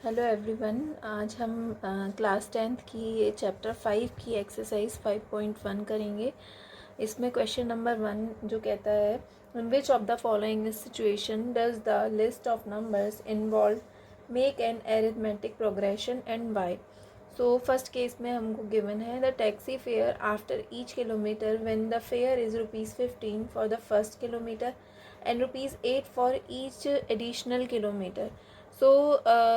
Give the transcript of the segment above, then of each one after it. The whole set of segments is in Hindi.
Hello everyone. आज हम क्लास 10th की चैप्टर 5 की एक्सरसाइज 5.1 करेंगे। इसमें क्वेश्चन नंबर 1 जो कहता है, in which of the following situation does the list of numbers involve make an arithmetic progression and why. So first case में हमको गिवन है the taxi fare after each kilometre when the fare is ₹15 for the first kilometre and ₹8 for each additional kilometre. So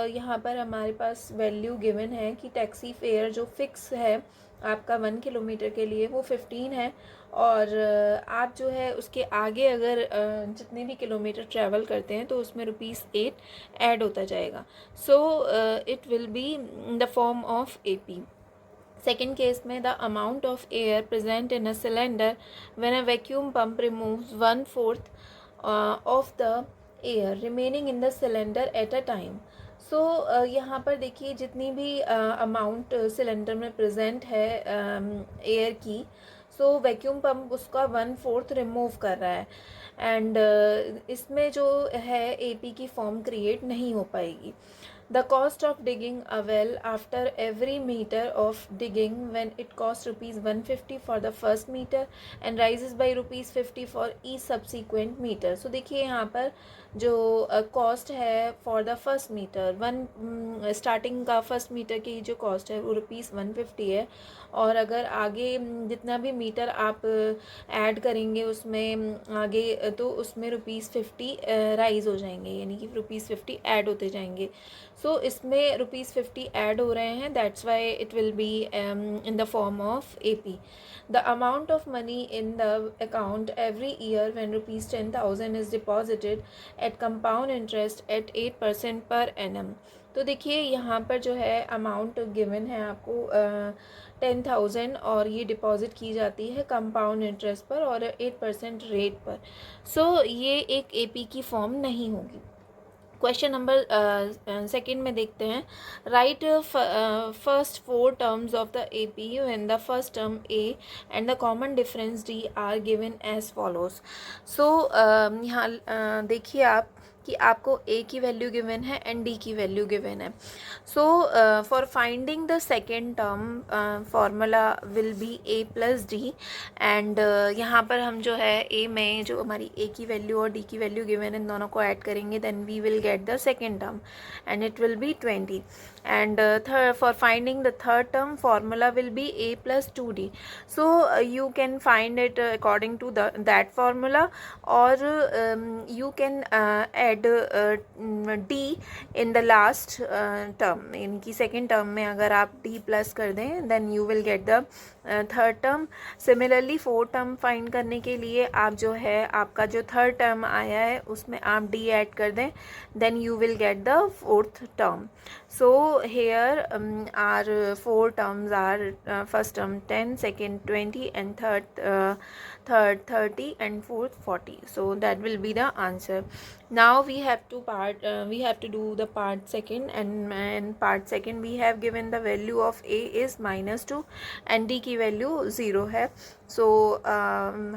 यहाँ पर हमारे पास वैल्यू गिवन है कि टैक्सी फेयर जो फिक्स है आपका 1 किलोमीटर के लिए वो 15 है, और आप जो है उसके आगे अगर जितने भी किलोमीटर ट्रैवल करते हैं तो उसमें ₹8 ऐड होता जाएगा। So it will be in the form of AP। Second case में the amount of air present in a cylinder when a vacuum pump removes 1/4 of the air remaining in the cylinder at a time. So यहाँ पर देखिए जितनी भी अमाउंट सिलेंडर में प्रेजेंट है एयर की, सो वैक्यूम पंप उसका 1/4 रिमूव कर रहा है, एंड इसमें जो है AP की फॉर्म क्रिएट नहीं हो पाएगी। The cost of digging a well after every meter of digging when it costs ₹150 for the first meter and rises by ₹50 for each subsequent meter. So देखिए यहाँ पर जो कॉस्ट है for the first metre starting का फर्स्ट मीटर की जो कॉस्ट है वो ₹150 है, और अगर आगे जितना भी मीटर आप ऐड करेंगे उसमें आगे तो उसमें ₹50 राइज हो जाएंगे, यानी कि ₹50 ऐड होते जाएंगे। सो इसमें ₹50 ऐड हो रहे हैं, that's why it will be in the form of AP। The amount of money in the account every year when ₹10,000 is deposited at compound interest at 8% per annum. तो देखिए यहाँ पर जो है अमाउंट गिवन है आपको 10,000, और ये डिपॉजिट की जाती है कंपाउंड इंटरेस्ट पर और 8% रेट पर। सो ये एक AP की फॉर्म नहीं होगी। क्वेश्चन नंबर सेकेंड में देखते हैं, write first 4 terms of the AP when the first term A and the common difference D are given as follows. So यहाँ देखिए आप कि आपको A की वैल्यू गिवन है एंड D की वैल्यू गिवन है। So for finding the second term formula will be A plus D, and यहाँ पर हम जो है A में जो हमारी A की वैल्यू और D की वैल्यू गिवन है इन दोनों को ऐड करेंगे, then we will get the second term and it will be 20, and for finding the third term formula will be A plus 2D. So you can find it according to that formula, or you can add D in the last term, यानी कि second term में अगर आप D plus कर दें then you will get the third term. Similarly fourth term find करने के लिए आप जो है आपका जो थर्ड टर्म आया है उसमें आप D ऐड कर दें, then you will get the fourth term. So here are 4 terms are first term 10, second 20 and third 30 and fourth 40. So that will be the answer. Now we have to do the part second, and part second we have given the value of A is -2 and D की वैल्यू 0 है। सो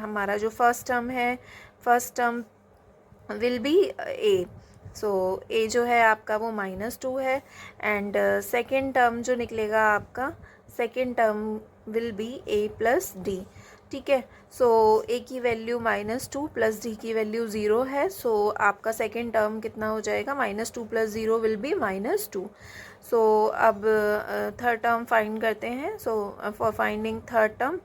हमारा जो फर्स्ट टर्म है, first term will be A। So A जो है आपका वो -2 है, एंड सेकेंड टर्म जो निकलेगा आपका second term will be A plus D। ठीक है, सो A की वैल्यू -2 प्लस D की वैल्यू 0 है। सो आपका सेकेंड टर्म कितना हो जाएगा, -2 प्लस 0 विल बी -2। सो अब थर्ड टर्म फाइंड करते हैं। So for finding third term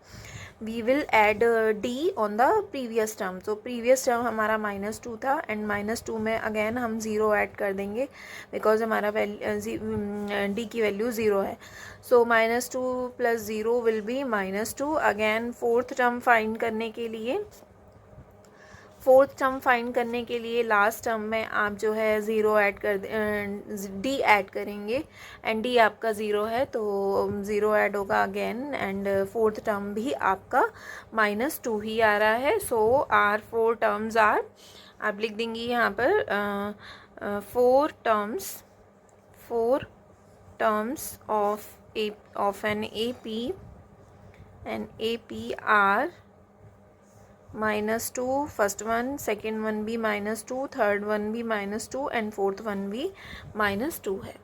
we will add D on the previous term. So previous term हमारा -2 था, एंड -2 में अगेन हम 0 ऐड कर देंगे बिकॉज हमारा D की वैल्यू 0 है। सो -2 plus 0 will be -2। Again fourth term find करने के लिए लास्ट टर्म में आप जो है 0 ऐड कर D ऐड करेंगे, एंड D आपका 0 है तो 0 ऐड होगा अगेन, एंड फोर्थ टर्म भी आपका -2 ही आ रहा है। सो आर 4 टर्म्स आर, आप लिख देंगी यहाँ पर 4 terms of an AP, and AP are -2, first one, second one भी -2, थर्ड वन भी -2 एंड फोर्थ वन भी -2 है।